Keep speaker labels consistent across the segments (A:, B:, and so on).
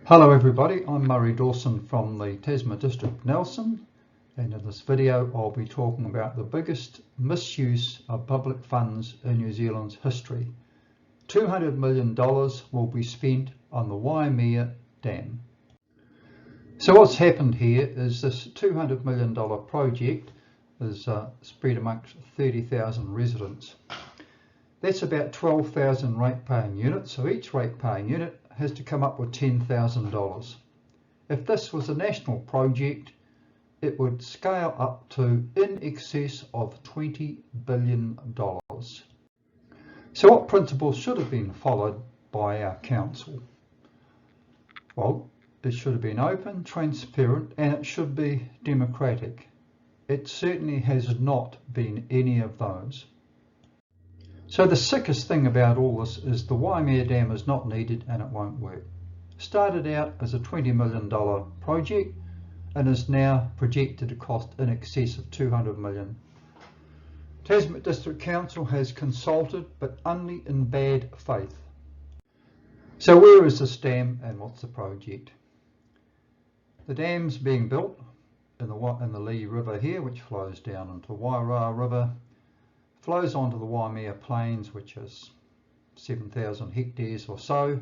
A: Hello everybody, I'm Murray Dawson from the Tasman District Nelson, and in this video I'll be talking about the biggest misuse of public funds in New Zealand's history. $200 million will be spent on the Waimea Dam. So what's happened here is this $200 million project is spread amongst 30,000 residents. That's about 12,000 rate-paying units, so each rate-paying unit has to come up with $10,000. If this was a national project, it would scale up to in excess of $20 billion. So what principles should have been followed by our council? Well, it should have been open, transparent, and it should be democratic. It certainly has not been any of those. So the sickest thing about all this is the Waimea Dam is not needed and it won't work. Started out as a $20 million project and is now projected to cost in excess of $200 million. Tasman District Council has consulted, but only in bad faith. So where is this dam and what's the project? The dam's being built in the Lee River here, which flows down into Wairau River, flows onto the Waimea Plains, which is 7,000 hectares or so,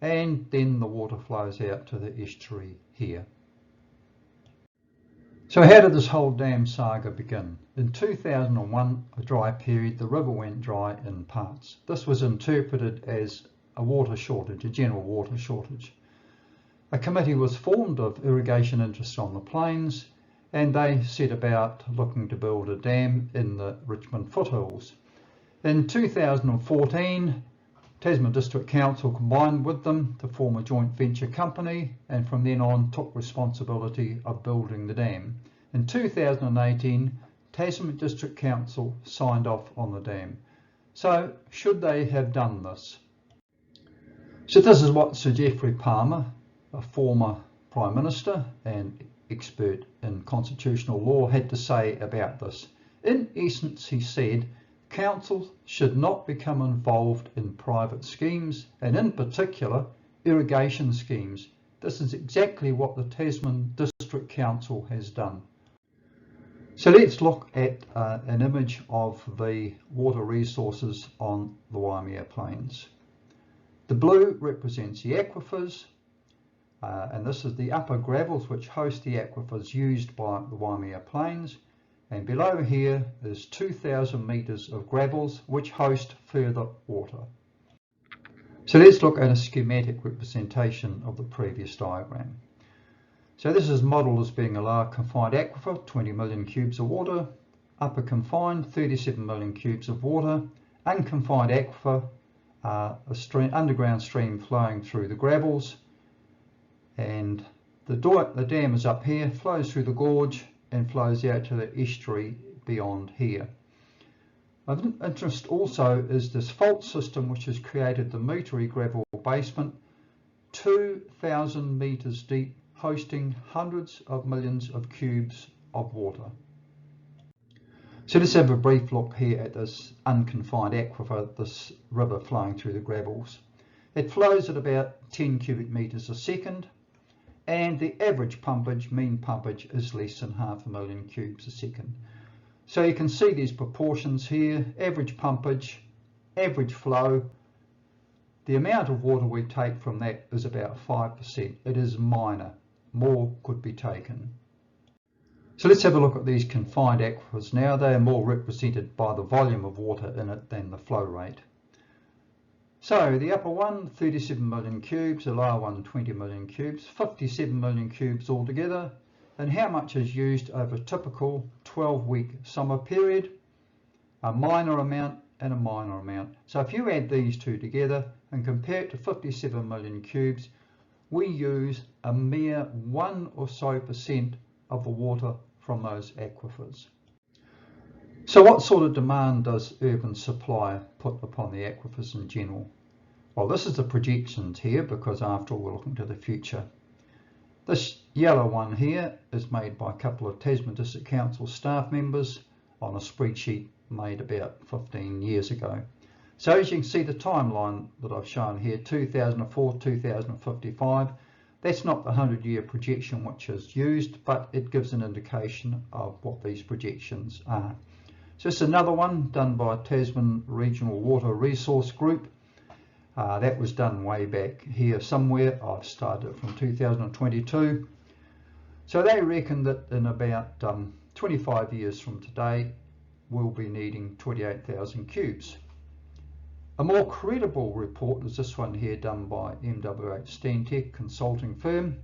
A: and then the water flows out to the estuary here. So how did this whole dam saga begin? In 2001, a dry period, the river went dry in parts. This was interpreted as a water shortage, a general water shortage. A committee was formed of irrigation interests on the plains, and they set about looking to build a dam in the Richmond foothills. In 2014, Tasman District Council combined with them to form a joint venture company, and from then on took responsibility of building the dam. In 2018, Tasman District Council signed off on the dam. So should they have done this? So this is what Sir Geoffrey Palmer, a former Prime Minister and expert in constitutional law, had to say about this. In essence, he said, councils should not become involved in private schemes, and in particular irrigation schemes. This is exactly what the Tasman District Council has done. So let's look at an image of the water resources on the Waimea Plains. The blue represents the aquifers, and this is the upper gravels which host the aquifers used by the Waimea Plains, and below here is 2,000 metres of gravels which host further water. So let's look at a schematic representation of the previous diagram. So this is modelled as being a lower confined aquifer, 20 million cubes of water, upper confined, 37 million cubes of water, unconfined aquifer, underground stream flowing through the gravels, and the dam is up here, flows through the gorge and flows out to the estuary beyond here. Of interest also is this fault system which has created the Mutori gravel basement, 2,000 metres deep, hosting hundreds of millions of cubes of water. So let's have a brief look here at this unconfined aquifer, this river flowing through the gravels. It flows at about 10 cubic metres a second, and the average pumpage, mean pumpage, is less than 500,000 cubes a second. So you can see these proportions here, average pumpage, average flow. The amount of water we take from that is about 5%. It is minor, more could be taken. So let's have a look at these confined aquifers now. They are more represented by the volume of water in it than the flow rate. So the upper one, 37 million cubes, the lower one, 20 million cubes, 57 million cubes altogether. And how much is used over a typical 12-week summer period? A minor amount and a minor amount. So if you add these two together and compare it to 57 million cubes, we use a mere 1% or so of the water from those aquifers. So what sort of demand does urban supply put upon the aquifers in general? Well, this is the projections here, because after all we're looking to the future. This yellow one here is made by a couple of Tasman District Council staff members on a spreadsheet made about 15 years ago. So as you can see, the timeline that I've shown here, 2004, 2055, That's not the 100-year projection which is used, but it gives an indication of what these projections are. So it's another one done by Tasman Regional Water Resource Group. That was done way back here somewhere. I've started from 2022. So they reckon that in about 25 years from today, we'll be needing 28,000 cubes. A more credible report is this one here done by MWH Stantec consulting firm,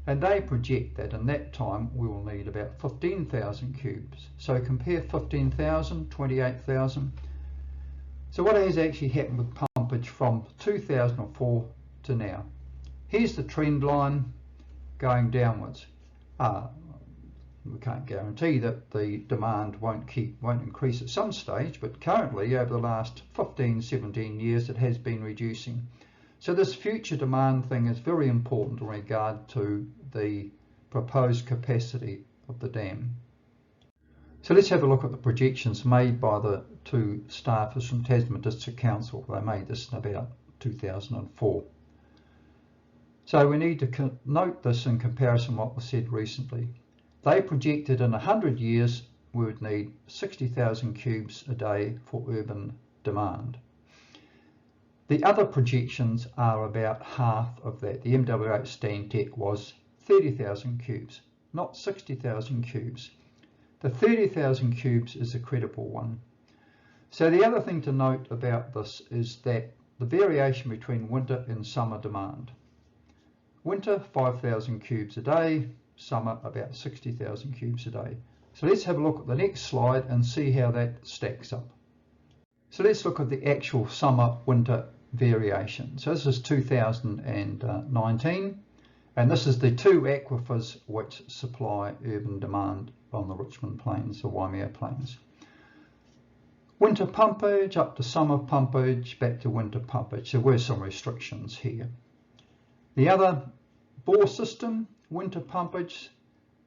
A: and they project that in that time we will need about 15,000 cubes. So compare 15,000, 28,000. So what has actually happened with pumpage from 2004 to now? Here's the trend line going downwards. We can't guarantee that the demand won't increase at some stage, but currently over the last 15-17 years it has been reducing. So this future demand thing is very important in regard to the proposed capacity of the dam. So let's have a look at the projections made by the two staffers from Tasman District Council. They made this in about 2004. So we need to note this in comparison to what was said recently. They projected in 100 years we would need 60,000 cubes a day for urban demand. The other projections are about half of that. The MWH Stantec was 30,000 cubes, not 60,000 cubes. The 30,000 cubes is a credible one. So the other thing to note about this is that the variation between winter and summer demand. Winter 5,000 cubes a day, summer about 60,000 cubes a day. So let's have a look at the next slide and see how that stacks up. So let's look at the actual summer winter variation. So this is 2019, and this is the two aquifers which supply urban demand on the Richmond Plains, the Waimea Plains. Winter pumpage up to summer pumpage, back to winter pumpage. There were some restrictions here. The other bore system, winter pumpage,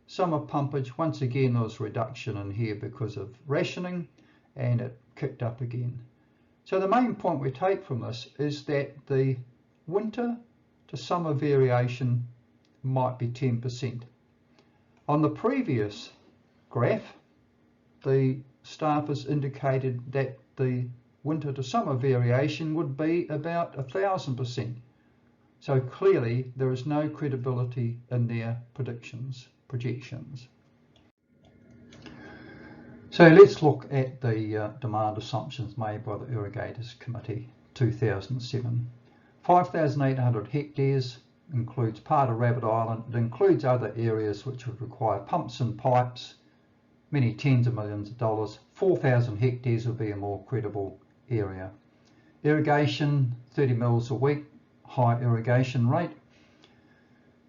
A: summer pumpage, once again there was a reduction in here because of rationing, and it kicked up again. So the main point we take from this is that the winter to summer variation might be 10%. On the previous graph, the staffers indicated that the winter to summer variation would be about 1,000%. So clearly there is no credibility in their projections. So let's look at the demand assumptions made by the Irrigators Committee 2007. 5,800 hectares includes part of Rabbit Island. It includes other areas which would require pumps and pipes, many tens of millions of dollars. 4,000 hectares would be a more credible area. Irrigation, 30 mils a week, high irrigation rate.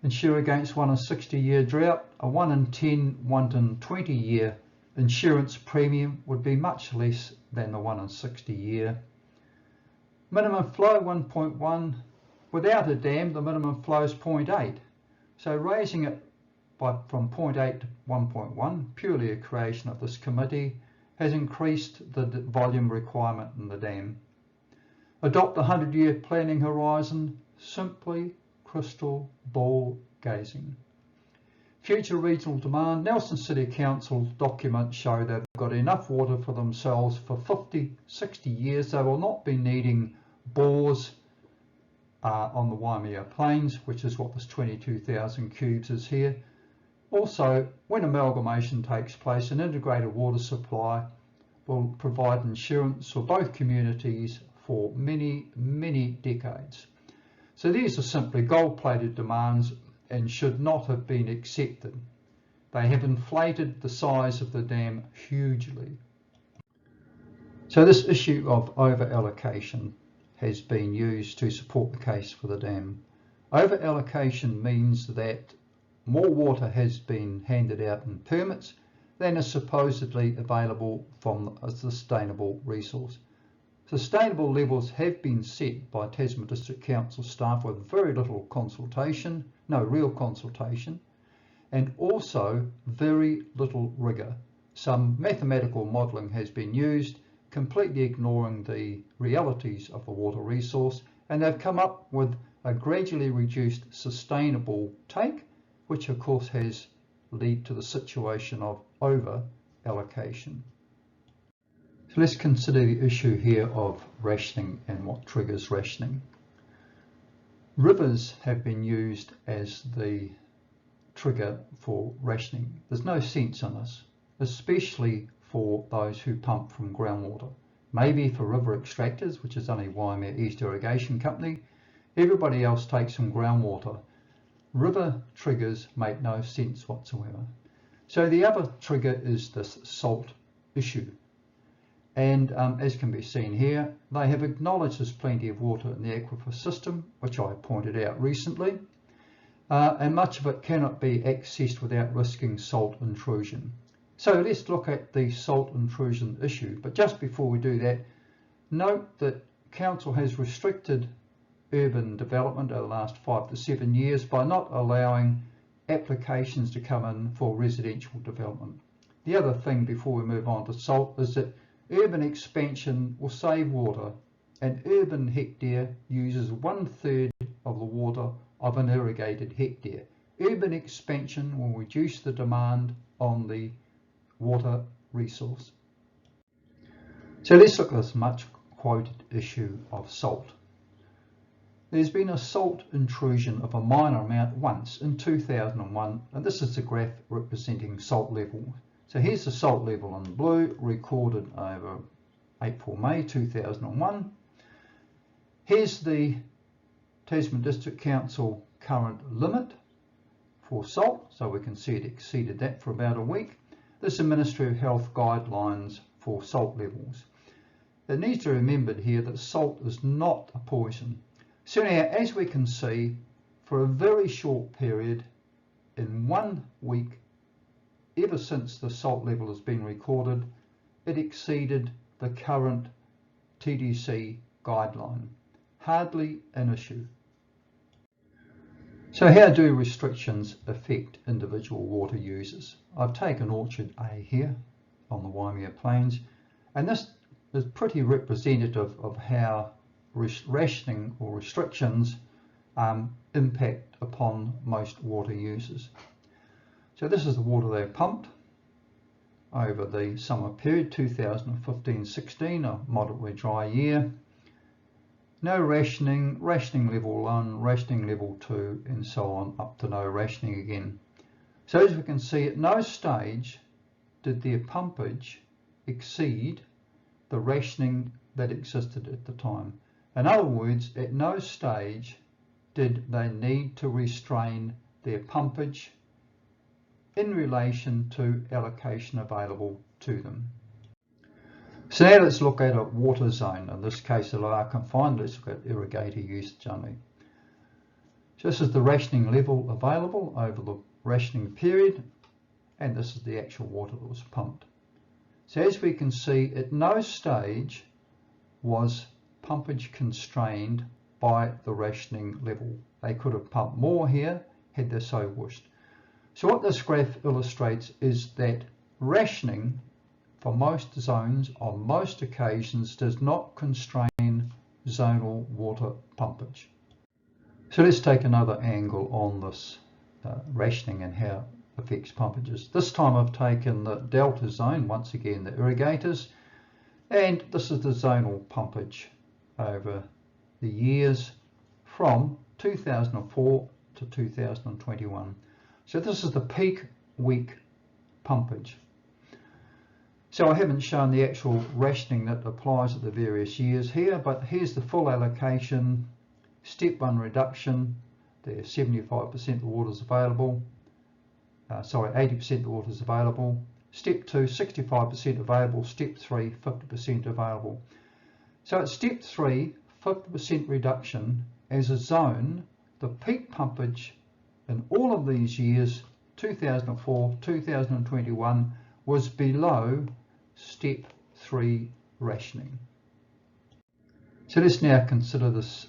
A: Insure against 1 in 60-year drought. A 1 in 10, 1 in 20-year insurance premium would be much less than the 1 in 60-year. Minimum flow 1.1. Without a dam, the minimum flow is 0.8. So raising it from 0.8 to 1.1, purely a creation of this committee, has increased the volume requirement in the dam. Adopt the 100-year planning horizon, simply crystal ball gazing. Future regional demand. Nelson City Council documents show they've got enough water for themselves for 50, 60 years. They will not be needing bores on the Waimea Plains, which is what this 22,000 cubes is here. Also, when amalgamation takes place, an integrated water supply will provide insurance for both communities for many, many decades. So these are simply gold-plated demands and should not have been accepted. They have inflated the size of the dam hugely. So this issue of over-allocation has been used to support the case for the dam. Over-allocation means that more water has been handed out in permits than is supposedly available from a sustainable resource. Sustainable levels have been set by Tasman District Council staff with very little consultation, no real consultation, and also very little rigour. Some mathematical modelling has been used, completely ignoring the realities of the water resource, and they've come up with a gradually reduced sustainable take, which of course has led to the situation of over allocation. So let's consider the issue here of rationing and what triggers rationing. Rivers have been used as the trigger for rationing. There's no sense in this, especially for those who pump from groundwater. Maybe for river extractors, which is only Waimea East Irrigation Company. Everybody else takes from groundwater. River triggers make no sense whatsoever. So the other trigger is this salt issue. And as can be seen here, they have acknowledged there's plenty of water in the aquifer system, which I pointed out recently, and much of it cannot be accessed without risking salt intrusion. So let's look at the salt intrusion issue. But just before we do that, note that Council has restricted urban development over the last 5 to 7 years by not allowing applications to come in for residential development. The other thing before we move on to salt is that urban expansion will save water. An urban hectare uses 1/3 of the water of an irrigated hectare. Urban expansion will reduce the demand on the water resource. So let's look at this much quoted issue of salt. There's been a salt intrusion of a minor amount once in 2001, and this is the graph representing salt level. So here's the salt level in blue, recorded over April-May 2001. Here's the Tasman District Council current limit for salt, so we can see it exceeded that for about a week. This is the Ministry of Health guidelines for salt levels. It needs to be remembered here that salt is not a poison. So now, as we can see, for a very short period, in 1 week, ever since the salt level has been recorded, it exceeded the current TDC guideline. Hardly an issue. So how do restrictions affect individual water users? I've taken Orchard A here on the Waimea Plains, and this is pretty representative of how rationing or restrictions impact upon most water users. So this is the water they pumped over the summer period, 2015-16, a moderately dry year. No rationing, rationing level 1, rationing level 2, and so on, up to no rationing again. So as we can see, at no stage did their pumpage exceed the rationing that existed at the time. In other words, at no stage did they need to restrain their pumpage in relation to allocation available to them. So now let's look at a water zone. In this case, a lower confined. Let's look at irrigator usage only. So this is the rationing level available over the rationing period, and this is the actual water that was pumped. So as we can see, at no stage was pumpage constrained by the rationing level. They could have pumped more here had they so wished. So what this graph illustrates is that rationing for most zones on most occasions does not constrain zonal water pumpage. So let's take another angle on this rationing and how it affects pumpages. This time I've taken the delta zone, once again the irrigators, and this is the zonal pumpage over the years from 2004 to 2021. So this is the peak week pumpage. So I haven't shown the actual rationing that applies at the various years here, but here's the full allocation, step 1 reduction, there's 75% of the water is available, 80% of the water is available, step 2, 65% available, step 3, 50% available. So at step 3, 50% reduction as a zone, the peak pumpage in all of these years, 2004, 2021, was below step 3 rationing. So let's now consider this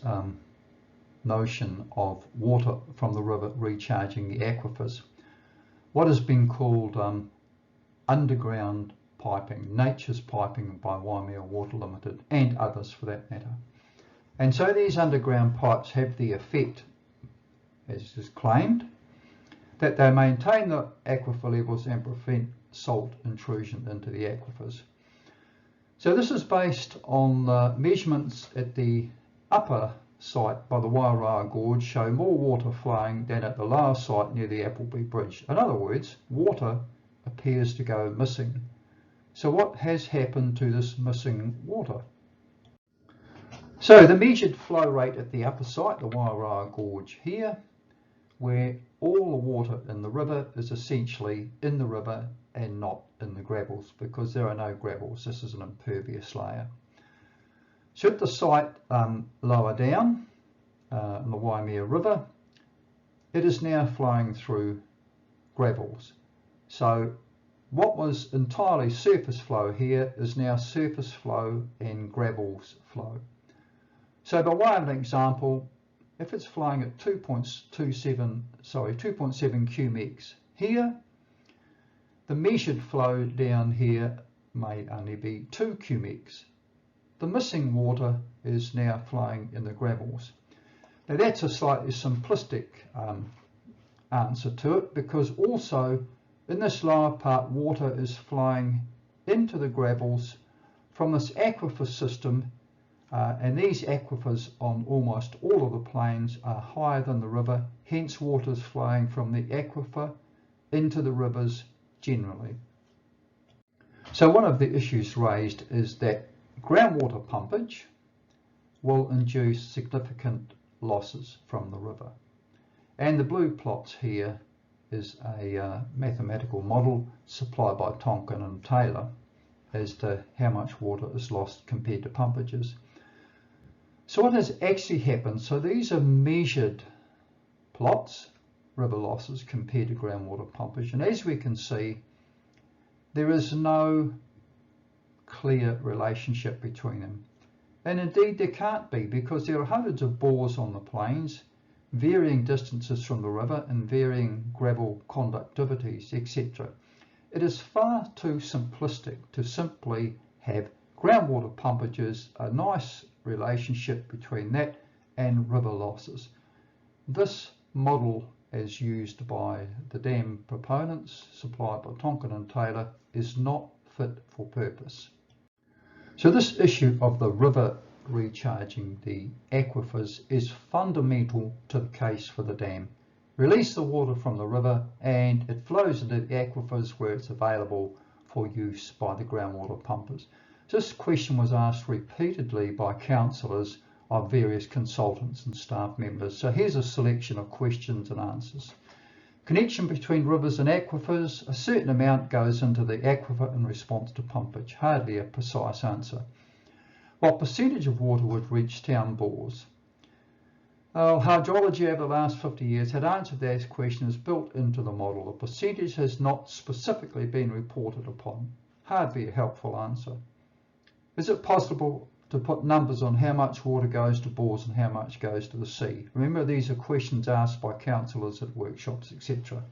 A: notion of water from the river recharging the aquifers. What has been called underground piping, nature's piping by Waimea Water Limited, and others for that matter. And so these underground pipes have the effect, as is claimed, that they maintain the aquifer levels and prevent salt intrusion into the aquifers. So this is based on the measurements at the upper site by the Waimea Gorge show more water flowing than at the lower site near the Appleby Bridge. In other words, water appears to go missing. So what has happened to this missing water? So the measured flow rate at the upper site, the Waimea Gorge here, where all the water in the river is essentially in the river and not in the gravels, because there are no gravels. This is an impervious layer. So at the site lower down in the Waimea River, it is now flowing through gravels. So what was entirely surface flow here is now surface flow and gravels flow. So by way of an example, if it's flowing at 2.7 cubics here, the measured flow down here may only be 2 cubics. The missing water is now flowing in the gravels. Now that's a slightly simplistic answer to it, because also in this lower part water is flowing into the gravels from this aquifer system, and these aquifers on almost all of the plains are higher than the river, hence water is flowing from the aquifer into the rivers generally. So one of the issues raised is that groundwater pumpage will induce significant losses from the river. And the blue plots here is a mathematical model supplied by Tonkin and Taylor as to how much water is lost compared to pumpages. So what has actually happened, so these are measured plots, river losses compared to groundwater pumpage, and as we can see, there is no clear relationship between them. And indeed there can't be, because there are hundreds of bores on the plains, varying distances from the river and varying gravel conductivities, etc. It is far too simplistic to simply have groundwater pumpages, a nice relationship between that and river losses. This model, as used by the dam proponents, supplied by Tonkin and Taylor, is not fit for purpose. So this issue of the river recharging the aquifers is fundamental to the case for the dam. Release the water from the river and it flows into the aquifers where it's available for use by the groundwater pumpers. This question was asked repeatedly by councillors of various consultants and staff members. So here's a selection of questions and answers. Connection between rivers and aquifers, a certain amount goes into the aquifer in response to pumpage. Hardly a precise answer. What percentage of water would reach town bores? Hydrology over the last 50 years had answered that question is built into the model. The percentage has not specifically been reported upon. Hardly a helpful answer. Is it possible to put numbers on how much water goes to bores and how much goes to the sea? Remember, these are questions asked by councillors at workshops, etc.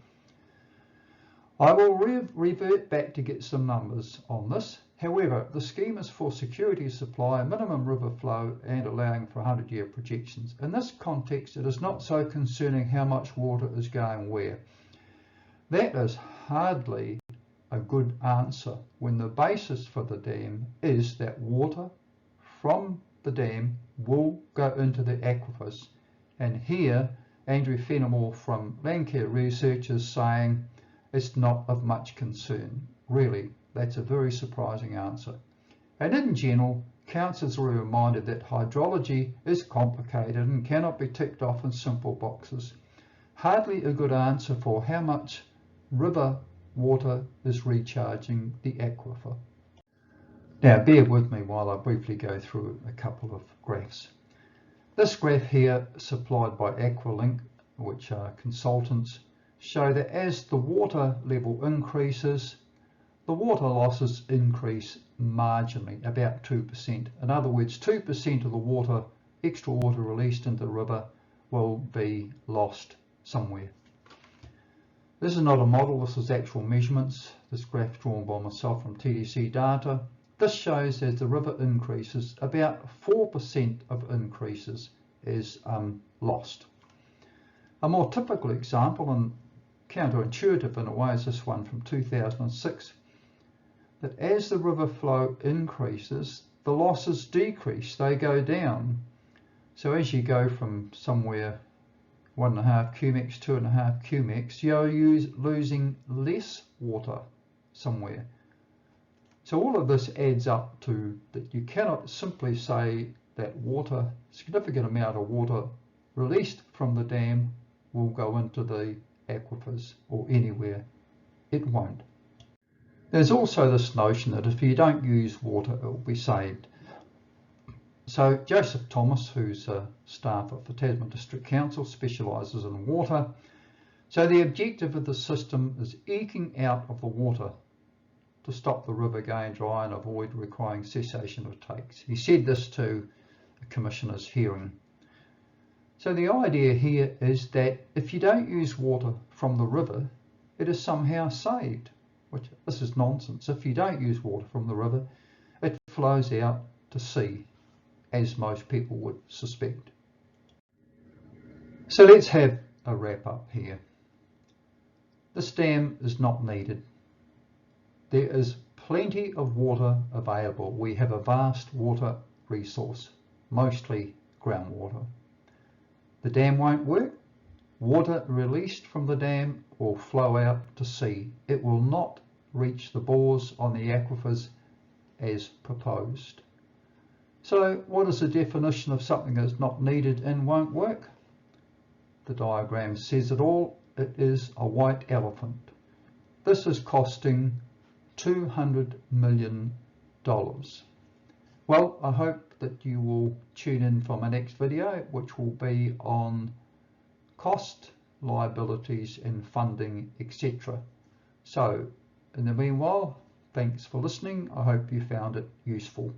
A: I will revert back to get some numbers on this. However, the scheme is for security of supply, minimum river flow and allowing for 100-year projections. In this context, it is not so concerning how much water is going where. That is hardly a good answer when the basis for the dam is that water from the dam will go into the aquifers. And here, Andrew Fenimore from Landcare Research is saying it's not of much concern. Really, that's a very surprising answer. And in general, councillors were reminded that hydrology is complicated and cannot be ticked off in simple boxes. Hardly a good answer for how much river water is recharging the aquifer. Now bear with me while I briefly go through a couple of graphs. This graph here, supplied by Aqualink, which are consultants, show that as the water level increases, the water losses increase marginally, about 2%. In other words, 2% of the water, extra water released into the river, will be lost somewhere. This is not a model, this is actual measurements. This graph drawn by myself from TDC data. This shows as the river increases, about 4% of increases is lost. A more typical example, and counterintuitive in a way, is this one from 2006, that as the river flow increases, the losses decrease, they go down. So as you go from somewhere 1.5 cumex, 2.5 cumex, you're losing less water somewhere. So all of this adds up to that you cannot simply say that water, significant amount of water released from the dam will go into the aquifers or anywhere. It won't. There's also this notion that if you don't use water, it will be saved. So Joseph Thomas, who's a staff of the Tasman District Council, specialises in water. So the objective of the system is eking out of the water to stop the river going dry and avoid requiring cessation of takes. He said this to a commissioner's hearing. So the idea here is that if you don't use water from the river, it is somehow saved, which this is nonsense. If you don't use water from the river, it flows out to sea, as most people would suspect. So let's have a wrap up here. This dam is not needed. There is plenty of water available. We have a vast water resource, mostly groundwater. The dam won't work. Water released from the dam will flow out to sea. It will not reach the bores on the aquifers as proposed. So what is the definition of something that's not needed and won't work? The diagram says it all. It is a white elephant. This is costing $200 million. Well, I hope that you will tune in for my next video, which will be on cost, liabilities and funding, etc. So in the meanwhile, thanks for listening. I hope you found it useful.